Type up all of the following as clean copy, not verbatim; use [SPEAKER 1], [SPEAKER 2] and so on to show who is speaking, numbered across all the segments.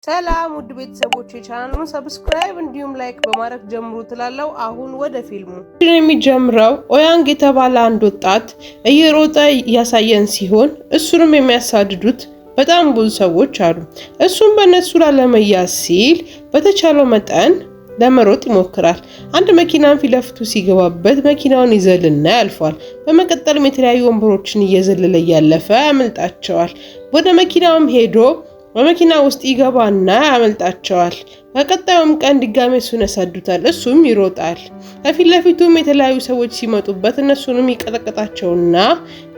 [SPEAKER 1] ሰላም ውድ ቤተሰቦቼ ቻናሉን ሰብስክራይብ እንዲሁም ላይክ በማድረግ ጀምሩ ትላለው። አሁን ወደ ፊልሙ የሚጀምረው ኦያንግ የተባለ አንድ ወጣት እየሮጠ ያሳየን ሲሆን እሱንም የሚያሳድዱት በጣም ብዙ ሰዎች አሉ። እሱም በእነሱ ላለመያዝ ሲል በተቻለው መጠን ለመሮጥ ይሞክራል። አንድ መኪናን ፊት ለፊቱ ሲገባበት መኪናውን ይዘልና ያልፋል። በመቀጠልም የተለያዩ ወንበሮችን እየዘለለ ያለፈ ያመልጣቸዋል። ወደ መኪናውም ሄዶ በመኪና ውስጥ ይገባና ያመልጣቸዋል። በቀጣዩም ቀን ድጋሜ እሱን ያሳዱታል። እሱም ይሮጣል። ከፊት ለፊቱም የተለያዩ ሰዎች ሲመጡበት እነሱንም ይቀጠቅጣቸውና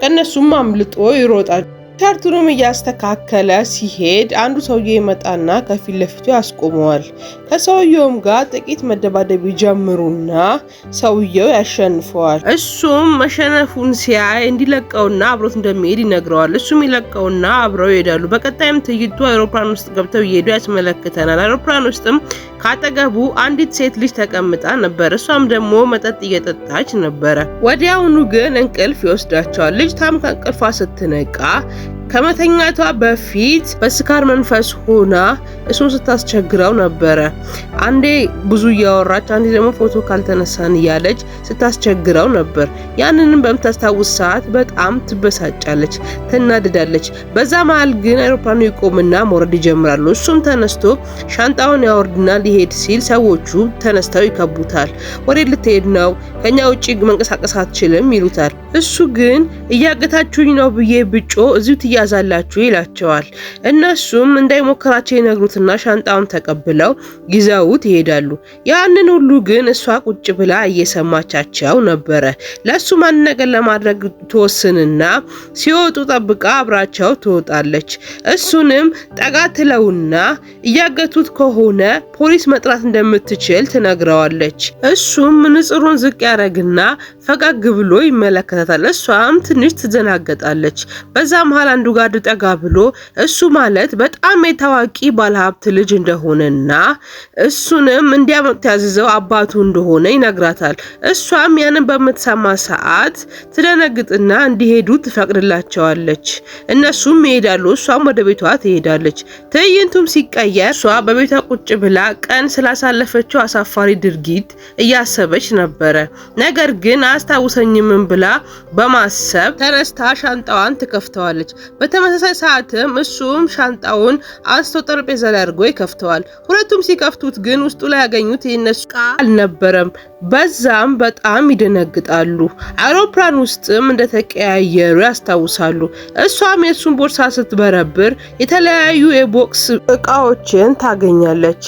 [SPEAKER 1] ከነሱም አምልጦ ይሮጣል። ቻርቱንም እያስተካከለ ሲሄድ አንዱ ሰውዬ ይመጣና ከፊት ለፊቱ ያስቆመዋል። ከሰውየውም ጋር ጥቂት መደባደብ ይጀምሩና ሰውየው ያሸንፈዋል። እሱም መሸነፉን ሲያይ እንዲለቀውና አብሮት እንደሚሄድ ይነግረዋል። እሱም ይለቀውና አብረው ይሄዳሉ። በቀጣይም ትዕይንቱ አውሮፕላን ውስጥ ገብተው እየሄዱ ያስመለክተናል። አውሮፕላን ውስጥም ካጠገቡ አንዲት ሴት ልጅ ተቀምጣ ነበር። እሷም ደግሞ መጠጥ እየጠጣች ነበረ። ወዲያውኑ ግን እንቅልፍ ይወስዳቸዋል። ልጅቷም ከእንቅልፏ ስትነቃ ከመተኛቷ በፊት በስካር መንፈስ ሆና እሱን ስታስቸግረው ነበረ። አንዴ ብዙ እያወራች አንዴ ደግሞ ፎቶ ካልተነሳን እያለች ስታስቸግረው ነበር። ያንንም በምታስታውስ ሰዓት በጣም ትበሳጫለች፣ ትናደዳለች። በዛ መሃል ግን አውሮፕላኑ ይቆምና መውረድ ይጀምራሉ። እሱም ተነስቶ ሻንጣውን ያወርድና ሊሄድ ሲል ሰዎቹ ተነስተው ይከቡታል። ወዴት ልትሄድ ነው? ከኛ ውጪ መንቀሳቀስ አትችልም ይሉታል። እሱ ግን እያገታችሁኝ ነው ብዬ ብጮ እዚሁ ትያዛላችሁ ይላቸዋል። እነሱም እንዳይሞከራቸው ይነግሩትና ሻንጣውን ተቀብለው ይዘውት ይሄዳሉ። ያንን ሁሉ ግን እሷ ቁጭ ብላ እየሰማቻቸው ነበረ። ለሱ ማን ነገር ለማድረግ ትወስንና ሲወጡ ጠብቃ አብራቸው ትወጣለች። እሱንም ጠጋ ትለውና እያገቱት ከሆነ ፖሊስ መጥራት እንደምትችል ትነግረዋለች። እሱም ንጽሩን ዝቅ ያደርግና ፈገግ ብሎ ይመለከታታል። እሷም ትንሽ ትዘናገጣለች። በዛ መሃል አንዱ ጋር ጠጋ ብሎ እሱ ማለት በጣም የታዋቂ ባለሀብት ልጅ እንደሆነና እሱንም እንዲያመጡ ያዘዘው አባቱ እንደሆነ ይነግራታል። እሷም ያንን በምትሰማ ሰዓት ትደነግጥና እንዲሄዱ ትፈቅድላቸዋለች። እነሱም ይሄዳሉ። እሷም ወደ ቤቷ ትሄዳለች። ትዕይንቱም ሲቀየር እሷ በቤቷ ቁጭ ብላ ቀን ስላሳለፈችው አሳፋሪ ድርጊት እያሰበች ነበረ። ነገር ግን አስታውሰኝም ብላ በማሰብ ተነስታ ሻንጣዋን ትከፍተዋለች። በተመሳሳይ ሰዓትም እሱም ሻንጣውን አንስቶ ጠረጴዛ ላይ አድርጎ ይከፍተዋል። ሁለቱም ሲከፍቱት ግን ውስጡ ላይ ያገኙት የነሱ ዕቃ አልነበረም። በዛም በጣም ይደነግጣሉ። አውሮፕላን ውስጥም እንደተቀያየሩ ያስታውሳሉ። እሷም የሱን ቦርሳ ስትበረብር የተለያዩ የቦክስ እቃዎችን ታገኛለች።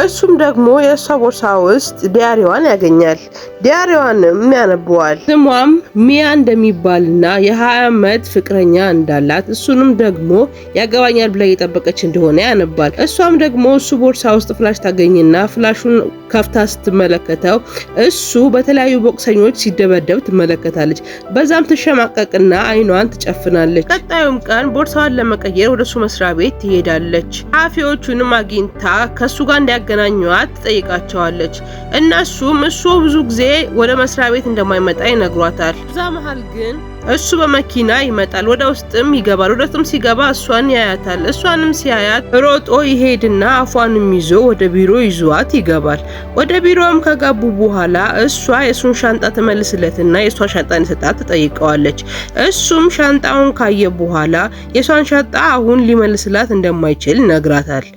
[SPEAKER 1] እሱም ደግሞ የሷ ቦርሳ ውስጥ ዲያሪዋን ያገኛል። ዲያሪዋንም ያነበዋል። ስሟም ሚያ እንደሚባልና የ20 ዓመት ፍቅረኛ እንዳላት እሱንም ደግሞ ያገባኛል ብላ እየጠበቀች እንደሆነ ያነባል። እሷም ደግሞ እሱ ቦርሳ ውስጥ ፍላሽ ታገኝና ፍላሹን ከፍታ ስትመለከተው እሱ በተለያዩ ቦክሰኞች ሲደበደብ ትመለከታለች። በዛም ትሸማቀቅና አይኗን ትጨፍናለች። ቀጣዩም ቀን ቦርሳዋን ለመቀየር ወደሱ መስሪያ ቤት ትሄዳለች። ጸሐፊዎቹንም አግኝታ ከሱ ጋር እንዲያገናኟት ትጠይቃቸዋለች። እነሱም እሱ ብዙ ጊዜ ወደ መስሪያ ቤት እንደማይመጣ ይነግሯታል። በዛ መሃል ግን እሱ በመኪና ይመጣል። ወደ ውስጥም ይገባል። ወደ ውስጥም ሲገባ እሷን ያያታል። እሷንም ሲያያት ሮጦ ይሄድና አፏንም ይዞ ወደ ቢሮ ይዟት ይገባል። ወደ ቢሮም ከገቡ በኋላ እሷ የሱን ሻንጣ ትመልስለትና የሷ ሻንጣን ሰጣት ትጠይቀዋለች። እሱም ሻንጣውን ካየ በኋላ የሷን ሻንጣ አሁን ሊመልስላት እንደማይችል ይነግራታል።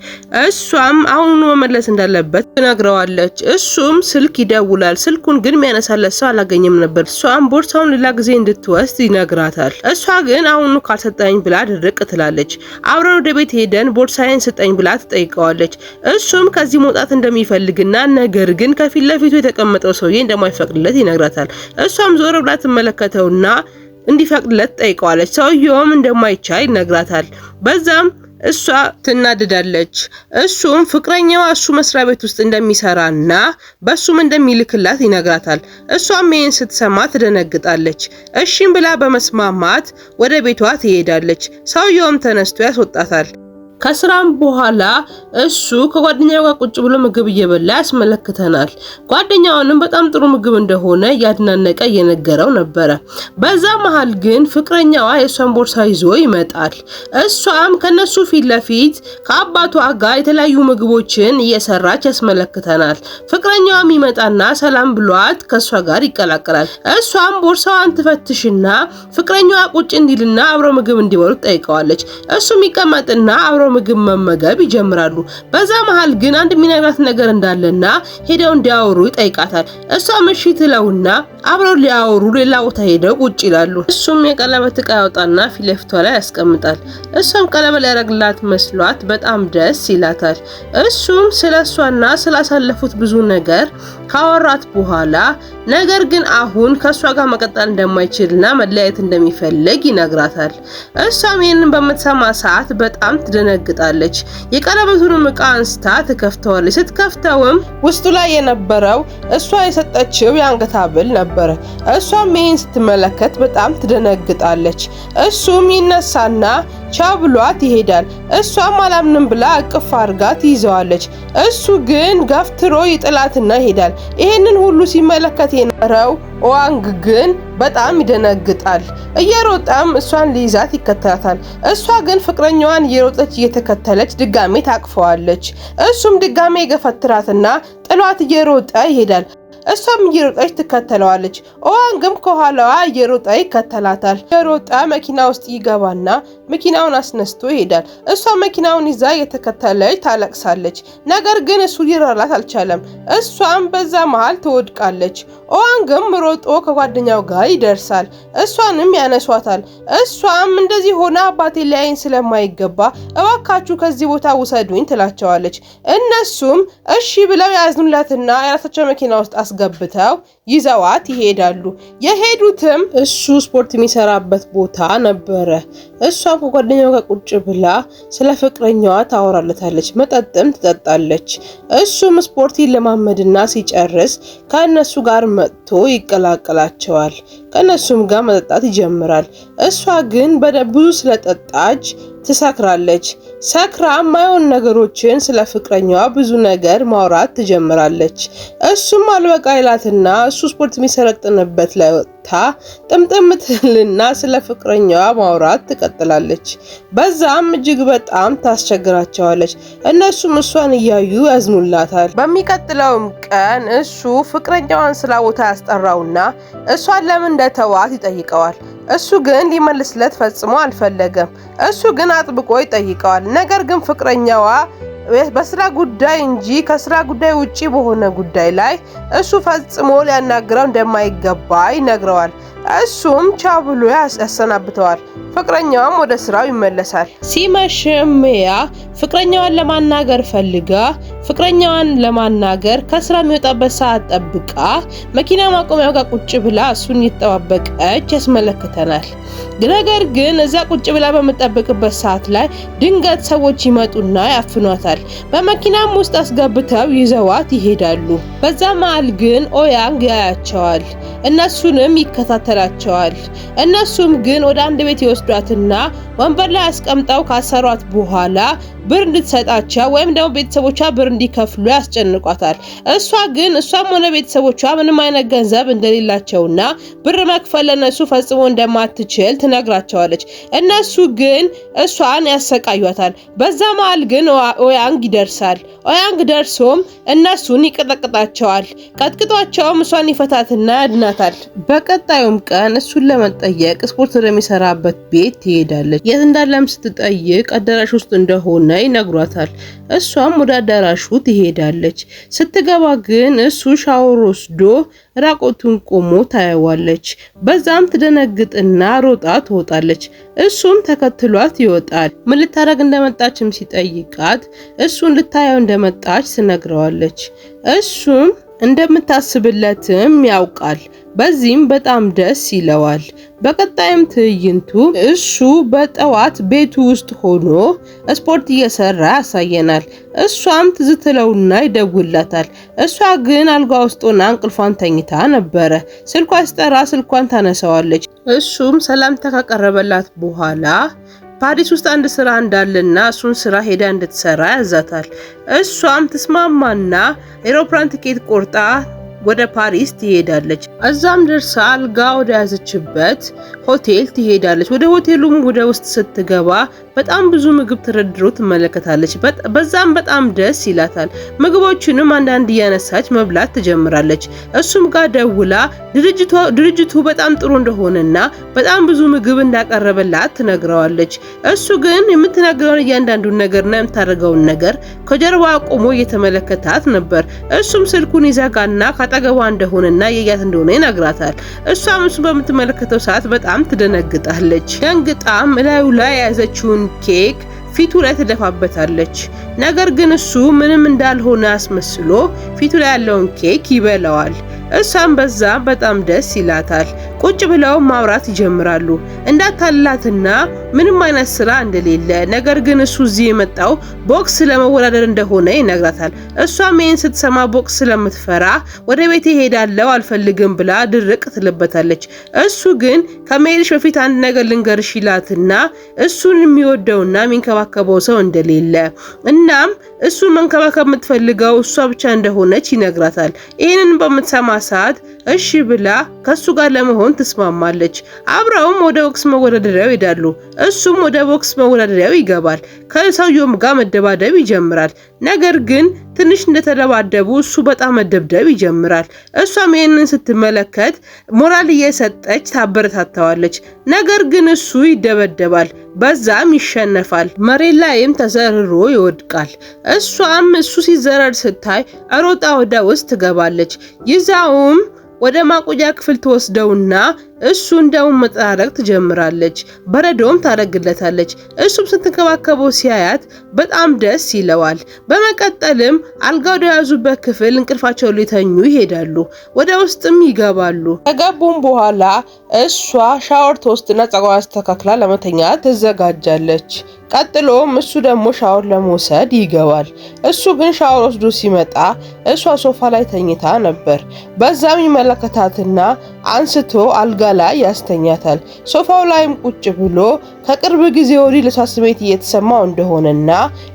[SPEAKER 1] እሷም አሁን መመለስ እንዳለበት ትነግረዋለች። እሱም ስልክ ይደውላል። ስልኩን ግን የሚያነሳለት ሰው አላገኘም ነበር። እሷም ቦርሳውን ሌላ ጊዜ እንድትወስድ ይነግራታል። እሷ ግን አሁኑ ካልሰጠኝ ብላ ድርቅ ትላለች። አብረን ወደ ቤት ሄደን ቦርሳዬን ስጠኝ ብላ ትጠይቀዋለች። እሱም ከዚህ መውጣት እንደሚፈልግና ነገር ግን ከፊት ለፊቱ የተቀመጠው ሰውዬ እንደማይፈቅድለት ይነግራታል። እሷም ዞር ብላ ትመለከተውና እንዲፈቅድለት ትጠይቀዋለች። ሰውዬውም እንደማይቻል ይነግራታል። በዛም እሷ ትናደዳለች። እሱም ፍቅረኛዋ እሱ መስሪያ ቤት ውስጥ እንደሚሰራና በሱም እንደሚልክላት ይነግራታል። እሷም ይሄን ስትሰማ ትደነግጣለች። እሺም ብላ በመስማማት ወደ ቤቷ ትሄዳለች። ሰውየውም ተነስቶ ያስወጣታል። ከስራም በኋላ እሱ ከጓደኛው ጋር ቁጭ ብሎ ምግብ እየበላ ያስመለክተናል። ጓደኛውንም በጣም ጥሩ ምግብ እንደሆነ ያድናነቀ እየነገረው ነበረ። በዛ መሃል ግን ፍቅረኛዋ የሷን ቦርሳ ይዞ ይመጣል። እሷም ከነሱ ፊት ለፊት ከአባቷ ጋር የተለያዩ ምግቦችን እየሰራች ያስመለክተናል። ፍቅረኛዋም ይመጣና ሰላም ብሏት ከሷ ጋር ይቀላቀላል። እሷም ቦርሳዋን ትፈትሽና ፍቅረኛዋ ቁጭ እንዲልና አብሮ ምግብ እንዲበሉ ጠይቀዋለች። እሱም ይቀመጥና አብሮ ምግብ መመገብ ይጀምራሉ። በዛ መሃል ግን አንድ የሚነግራት ነገር እንዳለና ሄደው እንዲያወሩ ይጠይቃታል። እሷም እሺ ትለውና አብረው ሊያወሩ ሌላ ቦታ ሄደው ቁጭ ይላሉ። እሱም የቀለበት ዕቃ ያወጣና ፊት ለፊቷ ላይ ያስቀምጣል። እሷም ቀለበት ያደርግላት መስሏት በጣም ደስ ይላታል። እሱም ስለሷና ስላሳለፉት ብዙ ነገር ካወራት በኋላ ነገር ግን አሁን ከሷ ጋር መቀጠል እንደማይችልና መለያየት እንደሚፈልግ ይነግራታል። እሷም ይህንን በምትሰማ ሰዓት በጣም ትደነግጣለች። የቀለበቱንም ዕቃ አንስታ ትከፍተዋለች። ስትከፍተውም ውስጡ ላይ የነበረው እሷ የሰጠችው የአንገት ሐብል ነበረ። እሷም ይህን ስትመለከት በጣም ትደነግጣለች። እሱም ይነሳና ቻው ብሏት ይሄዳል። እሷም አላምንም ብላ እቅፍ አድርጋ ትይዘዋለች። እሱ ግን ገፍትሮ ይጥላትና ይሄዳል። ይሄንን ሁሉ ሲመለከት የነበረው ኦዋንግ ግን በጣም ይደነግጣል። እየሮጠም እሷን ሊይዛት ይከተላታል። እሷ ግን ፍቅረኛዋን እየሮጠች እየተከተለች ድጋሜ ታቅፈዋለች። እሱም ድጋሜ ገፈትራትና ጥሏት እየሮጠ ይሄዳል። እሷም እየሮጠች ትከተለዋለች። ኦዋንግም ከኋላዋ እየሮጠ ይከተላታል። እየሮጠ መኪና ውስጥ ይገባና መኪናውን አስነስቶ ይሄዳል። እሷ መኪናውን ይዛ እየተከተለች ታለቅሳለች። ነገር ግን እሱ ሊራራት አልቻለም። እሷም በዛ መሃል ትወድቃለች። ኦዋንግም ሮጦ ከጓደኛው ጋር ይደርሳል። እሷንም ያነሷታል። እሷም እንደዚህ ሆነ አባቴ ሊያይን ስለማይገባ እባካችሁ ከዚህ ቦታ ውሰዱኝ ትላቸዋለች። እነሱም እሺ ብለው ያዝኑላትና የራሳቸው መኪና ውስጥ አስገብተው ይዘዋት ይሄዳሉ። የሄዱትም እሱ ስፖርት የሚሰራበት ቦታ ነበረ። እሷም ከጓደኛው ጋር ቁጭ ብላ ስለ ፍቅረኛዋ ታወራለታለች። መጠጥም ትጠጣለች። እሱም ስፖርት ይለማመድና ሲጨርስ ከእነሱ ጋር መጥቶ ይቀላቀላቸዋል። ከእነሱም ጋር መጠጣት ይጀምራል። እሷ ግን ብዙ ስለጠጣች ትሰክራለች። ሰክራ ማይሆን ነገሮችን ስለ ፍቅረኛዋ ብዙ ነገር ማውራት ትጀምራለች። እሱም አልበቃ ይላትና እሱ ስፖርት የሚሰለጥንበት ላይ ወጥታ ጥምጥም ትልና ስለ ፍቅረኛዋ ማውራት ትቀጥላለች። በዛም እጅግ በጣም ታስቸግራቸዋለች። እነሱም እሷን እያዩ ያዝኑላታል። በሚቀጥለውም ቀን እሱ ፍቅረኛዋን ስለ ቦታ ያስጠራውና እሷን ለምን እንደተዋት ይጠይቀዋል። እሱ ግን ሊመልስለት ፈጽሞ አልፈለገም። እሱ ግን አጥብቆ ይጠይቀዋል። ነገር ግን ፍቅረኛዋ በስራ ጉዳይ እንጂ ከስራ ጉዳይ ውጪ በሆነ ጉዳይ ላይ እሱ ፈጽሞ ሊያናግረው እንደማይገባ ይነግረዋል። እሱም ቻው ብሎ ያሰናብተዋል። ፍቅረኛዋም ወደ ስራው ይመለሳል። ሲመሽም ሚያ ፍቅረኛዋን ለማናገር ፈልጋ ፍቅረኛዋን ለማናገር ከስራ የሚወጣበት ሰዓት ጠብቃ መኪና ማቆሚያው ጋር ቁጭ ብላ እሱን እየተጠባበቀች ያስመለክተናል። ነገር ግን እዛ ቁጭ ብላ በመጠበቅበት ሰዓት ላይ ድንገት ሰዎች ይመጡና ያፍኗታል። በመኪናም ውስጥ አስገብተው ይዘዋት ይሄዳሉ። በዛ መሃል ግን ኦያንግ ያያቸዋል። እነሱንም ይከታተላቸዋል። እነሱም ግን ወደ አንድ ቤት ይወስዷትና ወንበር ላይ አስቀምጠው ካሰሯት በኋላ ብር እንድትሰጣቸው ወይም ደግሞ ቤተሰቦቿ ብር እንዲከፍሉ ያስጨንቋታል። እሷ ግን እሷም ሆነ ቤተሰቦቿ ምንም አይነት ገንዘብ እንደሌላቸውና ብር መክፈል ለነሱ ፈጽሞ እንደማትችል ትነግራቸዋለች። እነሱ ግን እሷን ያሰቃዩታል። በዛ መሃል ግን ኦያንግ ይደርሳል። ኦያንግ ደርሶም እነሱን ይቀጠቅጣቸዋል። ቀጥቅጧቸውም እሷን ይፈታትና ያድናታል። በቀጣዩም ቀን እሱን ለመጠየቅ ስፖርት ወደሚሰራበት ቤት ትሄዳለች። የት እንዳለም ስትጠይቅ አዳራሽ ውስጥ እንደሆነ ይነግሯታል። እሷም ወደ አዳራሹ ትሄዳለች። ስትገባ ግን እሱ ሻወር ወስዶ ራቆቱን ቆሞ ታየዋለች። በዛም ትደነግጥና ሮጣ ትወጣለች። እሱም ተከትሏት ይወጣል። ምን ልታረግ እንደመጣችም ሲጠይቃት እሱን ልታየው እንደመጣች ትነግረዋለች። እሱም እንደምታስብለትም ያውቃል። በዚህም በጣም ደስ ይለዋል። በቀጣይም ትዕይንቱ እሱ በጠዋት ቤቱ ውስጥ ሆኖ ስፖርት እየሰራ ያሳየናል። እሷም ትዝትለውና ይደውላታል። እሷ ግን አልጋ ውስጥ ሆና እንቅልፏን ተኝታ ነበረ። ስልኳ ሲጠራ ስልኳን ታነሳዋለች። እሱም ሰላምታ ካቀረበላት በኋላ ፓሪስ ውስጥ አንድ ስራ እንዳለና እሱን ስራ ሄዳ እንድትሰራ ያዛታል። እሷም ተስማማና ኤሮፕላን ቲኬት ቆርጣ ወደ ፓሪስ ትሄዳለች። እዛም ደርሳ አልጋ ወደ ያዘችበት ሆቴል ትሄዳለች። ወደ ሆቴሉም ወደ ውስጥ ስትገባ በጣም ብዙ ምግብ ተደርድሮ ትመለከታለች። በዛም በጣም ደስ ይላታል። ምግቦቹንም አንዳንድ እያነሳች መብላት ትጀምራለች። እሱም ጋር ደውላ ድርጅቱ በጣም ጥሩ እንደሆነና በጣም ብዙ ምግብ እንዳቀረበላት ትነግረዋለች። እሱ ግን የምትናገረውን እያንዳንዱን ነገርና የምታደርገውን ነገር ከጀርባ ቆሞ እየተመለከታት ነበር። እሱም ስልኩን ይዘጋና ካጠገቧ እንደሆነና የያት እንደሆነ ይነግራታል። እሷም እሱ በምትመለከተው ሰዓት በጣም ትደነግጣለች። ደንግጣም እላዩ ላይ የያዘችውን ኬክ ፊቱ ላይ ትደፋበታለች። ነገር ግን እሱ ምንም እንዳልሆነ አስመስሎ ፊቱ ላይ ያለውን ኬክ ይበላዋል። እሷም በዛ በጣም ደስ ይላታል። ቁጭ ብለው ማውራት ይጀምራሉ። እንዳታላትና ምንም አይነት ስራ እንደሌለ ነገር ግን እሱ እዚህ የመጣው ቦክስ ለመወዳደር እንደሆነ ይነግራታል። እሷም ይሄን ስትሰማ ቦክስ ስለምትፈራ ወደ ቤት ሄዳለው አልፈልግም ብላ ድርቅ ትልበታለች። እሱ ግን ከመሄድሽ በፊት አንድ ነገር ልንገርሽ ይላትና እሱን የሚወደውና የሚንከባከበው ሰው እንደሌለ እናም እሱን መንከባከብ የምትፈልገው እሷ ብቻ እንደሆነች ይነግራታል። ይሄንን በምትሰማ ሰዓት እሺ ብላ ከሱ ጋር ለመሆን ትስማማለች። አብረውም ወደ ቦክስ መወዳደሪያው ይሄዳሉ። እሱም ወደ ቦክስ መወዳደሪያው ይገባል። ከሰውየውም ጋር መደባደብ ይጀምራል። ነገር ግን ትንሽ እንደተደባደቡ እሱ በጣም መደብደብ ይጀምራል። እሷም ይሄንን ስትመለከት ሞራል እየሰጠች ታበረታታዋለች። ነገር ግን እሱ ይደበደባል። በዛም ይሸነፋል። መሬት ላይም ተዘርሮ ይወድቃል። እሷም እሱ ሲዘረር ስታይ ሮጣ ወደ ውስጥ ትገባለች። ይዛውም ወደ ማቆያ ክፍል ተወስደውና እሱ እንደውም መጠራረቅ ትጀምራለች። በረዶም ታረግለታለች። እሱም ስትንከባከበው ሲያያት በጣም ደስ ይለዋል። በመቀጠልም አልጋው ወደ ያዙበት ክፍል እንቅልፋቸውን ሊተኙ ይሄዳሉ። ወደ ውስጥም ይገባሉ። ከገቡም በኋላ እሷ ሻወር ተወስድና ጸጉሯን አስተካክላ ለመተኛት ትዘጋጃለች። ቀጥሎም እሱ ደግሞ ሻወር ለመውሰድ ይገባል። እሱ ግን ሻወር ወስዶ ሲመጣ እሷ ሶፋ ላይ ተኝታ ነበር። በዛም ይመለከታትና አንስቶ አልጋ ላይ ያስተኛታል። ሶፋው ላይም ቁጭ ብሎ ከቅርብ ጊዜ ወዲህ ለሷ ስሜት እየተሰማው እንደሆነና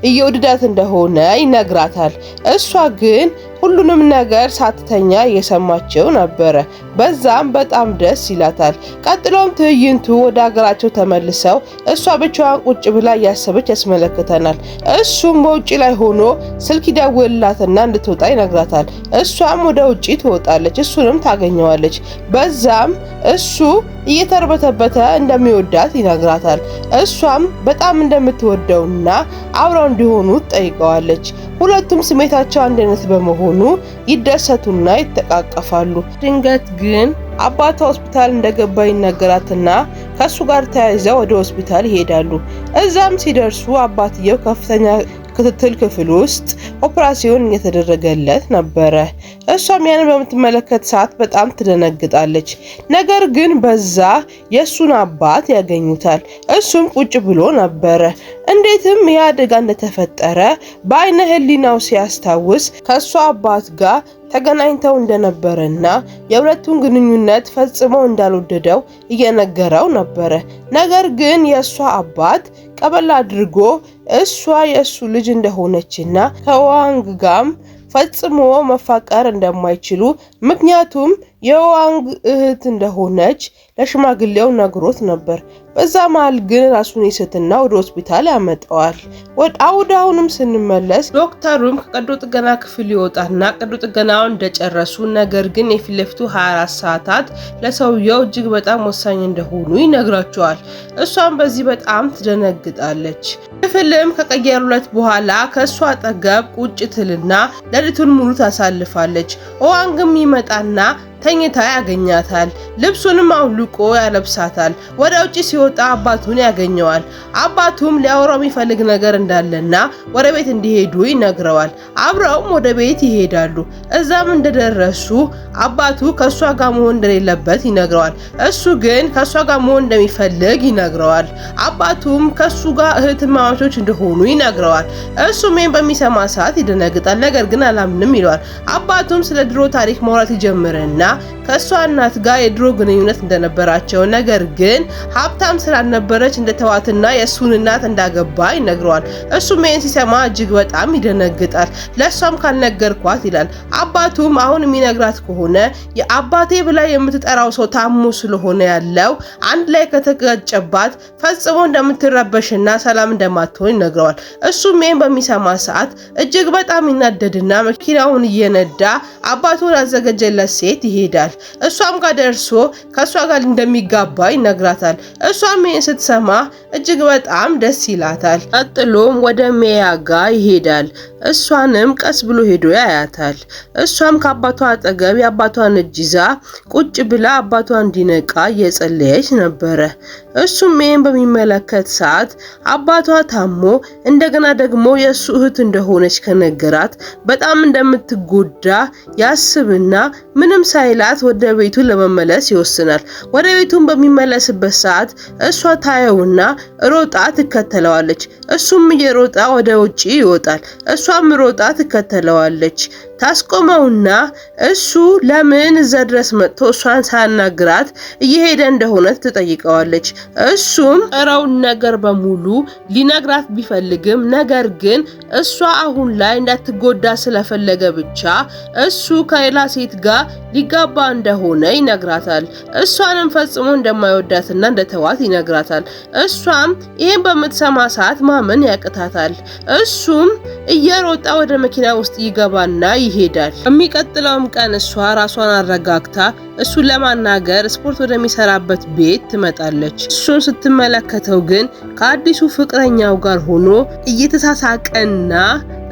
[SPEAKER 1] እየወደዳት እንደሆነ ይነግራታል። እሷ ግን ሁሉንም ነገር ሳትተኛ እየሰማቸው ነበረ። በዛም በጣም ደስ ይላታል። ቀጥሎም ትዕይንቱ ወደ ሀገራቸው ተመልሰው እሷ ብቻዋን ቁጭ ብላ እያሰበች ያስመለክተናል። እሱም በውጪ ላይ ሆኖ ስልክ ይደውልላትና እንድትወጣ ይነግራታል። እሷም ወደ ውጪ ትወጣለች። እሱንም ታገኘዋለች። በዛም እሱ እየተርበተበተ እንደሚወዳት ይነግራታል። እሷም በጣም እንደምትወደውና አብረው እንዲሆኑ ጠይቀዋለች። ሁለቱም ስሜታቸው አንድ አይነት በመሆኑ ይደሰቱና ይተቃቀፋሉ። ድንገት ግን አባቷ ሆስፒታል እንደገባ ይነገራትና ከሱ ጋር ተያይዘው ወደ ሆስፒታል ይሄዳሉ። እዛም ሲደርሱ አባትየው ከፍተኛ ክትትል ክፍል ውስጥ ኦፕራሲዮን እየተደረገለት ነበረ። እሷም ያንን በምትመለከት ሰዓት በጣም ትደነግጣለች። ነገር ግን በዛ የሱን አባት ያገኙታል። እሱም ቁጭ ብሎ ነበረ። እንዴትም ያ አደጋ እንደተፈጠረ በአይነ ህሊናው ሲያስታውስ ከሷ አባት ጋር ተገናኝተው እንደነበረና የሁለቱን ግንኙነት ፈጽሞ እንዳልወደደው እየነገረው ነበረ። ነገር ግን የሷ አባት ቀበል አድርጎ እሷ የሱ ልጅ እንደሆነችና ከዋንግ ጋም ፈጽሞ መፋቀር እንደማይችሉ ምክንያቱም የዋንግ እህት እንደሆነች ለሽማግሌው ነግሮት ነበር። በዛ መሃል ግን ራሱን ይስትና ወደ ሆስፒታል ያመጣዋል። አሁንም ስንመለስ ዶክተሩም ከቀዶ ጥገና ክፍል ይወጣና ቀዶ ጥገናውን እንደጨረሱ ነገር ግን የፊት ለፊቱ 24 ሰዓታት ለሰውየው እጅግ በጣም ወሳኝ እንደሆኑ ይነግራቸዋል። እሷም በዚህ በጣም ትደነግጣለች። ክፍልም ከቀየሩለት በኋላ ከእሷ አጠገብ ቁጭ ትልና ሌሊቱን ሙሉ ታሳልፋለች። ዋንግም ይመጣና ተኝታ ያገኛታል። ልብሱንም አውልቆ ያለብሳታል። ወደ ውጪ ሲወጣ አባቱን ያገኘዋል። አባቱም ሊያወራው የሚፈልግ ነገር እንዳለና ወደ ቤት እንዲሄዱ ይነግረዋል። አብረውም ወደ ቤት ይሄዳሉ። እዛም እንደደረሱ አባቱ ከሷ ጋር መሆን እንደሌለበት ይነግረዋል። እሱ ግን ከሷ ጋር መሆን እንደሚፈልግ ይነግረዋል። አባቱም ከሱ ጋር እህትማማቾች እንደሆኑ ይነግረዋል። እሱም ይሄን በሚሰማ ሰዓት ይደነግጣል። ነገር ግን አላምንም ይለዋል። አባቱም ስለ ድሮ ታሪክ ማውራት ይጀምርና ከሷ እናት ጋር የድሮ ግንኙነት እንደነበራቸው ነገር ግን ሀብታም ስላልነበረች እንደተዋትና የሱን እናት እንዳገባ ይነግረዋል። እሱም ይሄን ሲሰማ እጅግ በጣም ይደነግጣል። ለሷም ካልነገርኳት ይላል። አባቱም አሁን የሚነግራት ከሆነ የአባቴ ብላ የምትጠራው ሰው ታሞ ስለሆነ ያለው አንድ ላይ ከተጋጨባት ፈጽሞ እንደምትረበሽና ሰላም እንደማትሆን ይነግረዋል። እሱም ይሄን በሚሰማ ሰዓት እጅግ በጣም ይናደድና መኪናውን እየነዳ አባቱ ያዘጋጀለት ሴት ይሄዳል። እሷም ጋር ደርሶ ከሷ ጋር እንደሚጋባ ይነግራታል። እሷም ይሄን ስትሰማ እጅግ በጣም ደስ ይላታል። ቀጥሎም ወደ ሜያ ጋር ይሄዳል። እሷንም ቀስ ብሎ ሄዶ ያያታል። እሷም ከአባቷ አጠገብ የአባቷን እጅ ይዛ ቁጭ ብላ አባቷ እንዲነቃ እየጸለየች ነበረ። እሱም ይሄን በሚመለከት ሰዓት አባቷ ታሞ እንደገና ደግሞ የሱ እህት እንደሆነች ከነገራት በጣም እንደምትጎዳ ያስብና ምንም ሳይላት ወደ ቤቱ ለመመለስ ይወስናል። ወደ ቤቱን በሚመለስበት ሰዓት እሷ ታየውና ሮጣ ትከተለዋለች። እሱም እየሮጣ ወደ ውጪ ይወጣል። እሷም ሮጣ ትከተለዋለች። ታስቆመውና እሱ ለምን እዛ ድረስ መጥቶ እሷን ሳያናግራት እየሄደ እንደሆነ ትጠይቀዋለች። እሱም ቀረውን ነገር በሙሉ ሊነግራት ቢፈልግም ነገር ግን እሷ አሁን ላይ እንዳትጎዳ ስለፈለገ ብቻ እሱ ከሌላ ሴት ጋር ሊጋባ እንደሆነ ይነግራታል። እሷንም ፈጽሞ እንደማይወዳትና እንደተዋት ይነግራታል። እሷም ይሄን በምትሰማ ሰዓት ማመን ያቅታታል። እሱም እየሮጣ ወደ መኪና ውስጥ ይገባና ይሄዳል። የሚቀጥለውም ቀን እሷ ራሷን አረጋግታ እሱን ለማናገር ስፖርት ወደሚሰራበት ቤት ትመጣለች። እሱን ስትመለከተው ግን ከአዲሱ ፍቅረኛው ጋር ሆኖ እየተሳሳቀና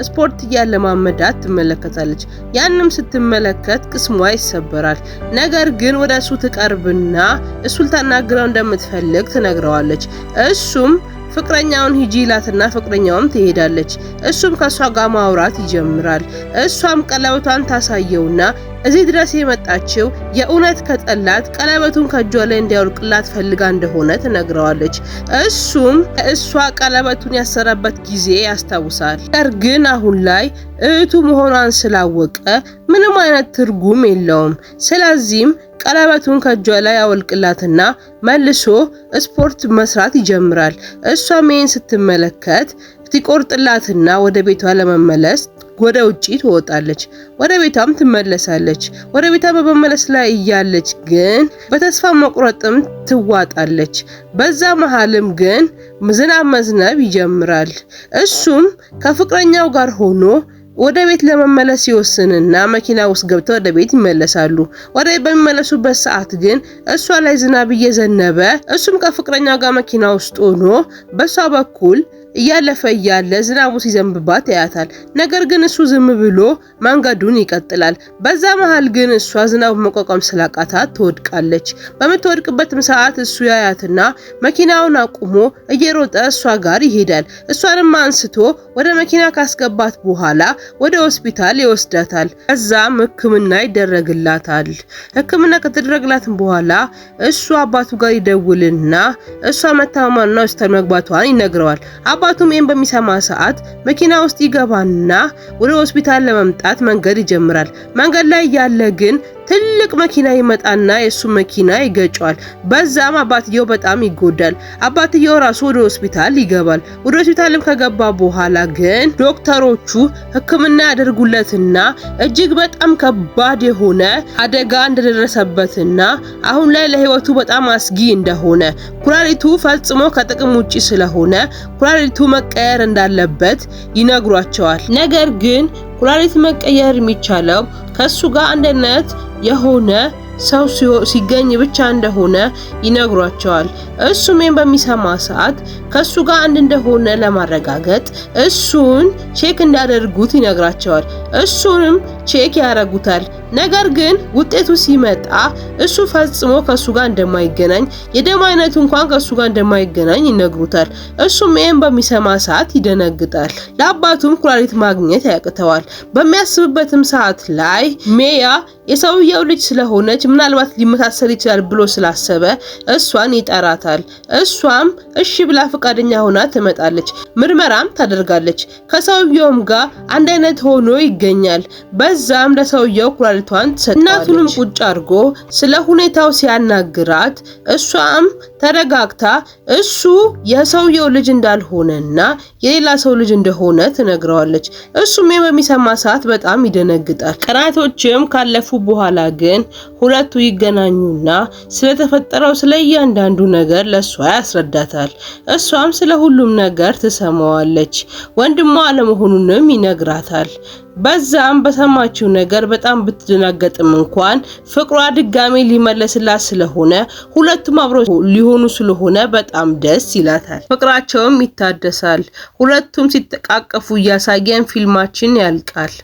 [SPEAKER 1] ስፖርት እያለማመዳት ትመለከታለች። ያንም ስትመለከት ቅስሟ ይሰበራል። ነገር ግን ወደ እሱ ትቀርብና እሱ ልታናግረው እንደምትፈልግ ትነግረዋለች። እሱም ፍቅረኛውን ሂጂ ይላትና ፍቅረኛውም ትሄዳለች። እሱም ከሷ ጋር ማውራት ይጀምራል። እሷም ቀለበቷን ታሳየውና እዚህ ድረስ የመጣችው የእውነት ከጠላት ቀለበቱን ከእጇ ላይ እንዲያወልቅላት ፈልጋ እንደሆነ ትነግረዋለች። እሱም እሷ ቀለበቱን ያሰረበት ጊዜ ያስታውሳል። ነገር ግን አሁን ላይ እህቱ መሆኗን ስላወቀ ምንም አይነት ትርጉም የለውም። ስለዚህም ቀለበቱን ከእጇ ላይ ያወልቅላትና መልሶ ስፖርት መስራት ይጀምራል። እሷም ይሄን ስትመለከት ትቆርጥላትና ወደ ቤቷ ለመመለስ ወደ ውጪ ትወጣለች። ወደ ቤቷም ትመለሳለች። ወደ ቤቷ በመመለስ ላይ እያለች ግን በተስፋ መቁረጥም ትዋጣለች። በዛ መሃልም ግን ዝናብ መዝነብ ይጀምራል። እሱም ከፍቅረኛው ጋር ሆኖ ወደ ቤት ለመመለስ ይወስንና መኪና ውስጥ ገብተው ወደ ቤት ይመለሳሉ። ወደ ቤት በሚመለሱበት ሰዓት ግን እሷ ላይ ዝናብ እየዘነበ እሱም ከፍቅረኛው ጋር መኪና ውስጥ ሆኖ በሷ በኩል እያለፈ እያለ ዝናቡ ሲዘንብባት ያያታል። ነገር ግን እሱ ዝም ብሎ መንገዱን ይቀጥላል። በዛ መሃል ግን እሷ ዝናቡ መቋቋም ስላቃታት ትወድቃለች። በምትወድቅበትም ሰዓት እሱ ያያትና መኪናውን አቁሞ እየሮጠ እሷ ጋር ይሄዳል። እሷንም አንስቶ ወደ መኪና ካስገባት በኋላ ወደ ሆስፒታል ይወስዳታል። ከዛም ሕክምና ይደረግላታል። ሕክምና ከተደረገላት በኋላ እሱ አባቱ ጋር ይደውልና እሷ መታመሟንና ሆስፒታል መግባቷን ይነግረዋል። አባቱም ይሄን በሚሰማ ሰዓት መኪና ውስጥ ይገባና ወደ ሆስፒታል ለመምጣት መንገድ ይጀምራል። መንገድ ላይ ያለ ግን ትልቅ መኪና ይመጣና የሱ መኪና ይገጫል። በዛም አባትየው በጣም ይጎዳል። አባትየው ራሱ ወደ ሆስፒታል ይገባል። ወደ ሆስፒታልም ከገባ በኋላ ግን ዶክተሮቹ ሕክምና ያደርጉለትና እጅግ በጣም ከባድ የሆነ አደጋ እንደደረሰበትና አሁን ላይ ለህይወቱ በጣም አስጊ እንደሆነ ኩላሊቱ ፈጽሞ ከጥቅም ውጪ ስለሆነ ኩላሊቱ መቀየር እንዳለበት ይነግሯቸዋል። ነገር ግን ኩላሊት መቀየር የሚቻለው ከሱ ጋር አንድነት የሆነ ሰው ሲገኝ ብቻ እንደሆነ ይነግሯቸዋል። እሱም በሚሰማ ሰዓት ከሱ ጋር አንድ እንደሆነ ለማረጋገጥ እሱን ቼክ እንዲያደርጉት ይነግራቸዋል። እሱንም ቼክ ያደርጉታል። ነገር ግን ውጤቱ ሲመጣ እሱ ፈጽሞ ከሱ ጋር እንደማይገናኝ የደም አይነቱ እንኳን ከሱ ጋር እንደማይገናኝ ይነግሩታል። እሱም ይሄን በሚሰማ ሰዓት ይደነግጣል። ለአባቱም ኩላሊት ማግኘት ያቅተዋል። በሚያስብበትም ሰዓት ላይ ሜያ የሰውየው ልጅ ስለሆነች ምናልባት ሊመሳሰል ይችላል ብሎ ስላሰበ እሷን ይጠራታል። እሷም እሺ ብላ ፈቃደኛ ሆና ትመጣለች። ምርመራም ታደርጋለች። ከሰውየውም ጋር አንድ አይነት ሆኖ ይገኛል። ከዛም ለሰውየው ኩላሊቷን ትሰጣለች። እናቱንም ቁጭ አድርጎ ስለ ሁኔታው ሲያናግራት እሷም ተረጋግታ እሱ የሰውየው ልጅ እንዳልሆነና የሌላ ሰው ልጅ እንደሆነ ትነግረዋለች። እሱም በሚሰማ ሰዓት በጣም ይደነግጣል። ቀናቶችም ካለፉ በኋላ ግን ሁለቱ ይገናኙና ስለተፈጠረው ስለ እያንዳንዱ ነገር ለሷ ያስረዳታል። እሷም ስለ ሁሉም ነገር ትሰማዋለች። ወንድሟ አለመሆኑንም ይነግራታል። በዛም በሰማችው ነገር በጣም ብትደናገጥም እንኳን ፍቅሯ ድጋሜ ሊመለስላት ስለሆነ ሁለቱም አብረው ሊሆኑ ስለሆነ በጣም ደስ ይላታል። ፍቅራቸውም ይታደሳል። ሁለቱም ሲተቃቀፉ እያሳየን ፊልማችን ያልቃል።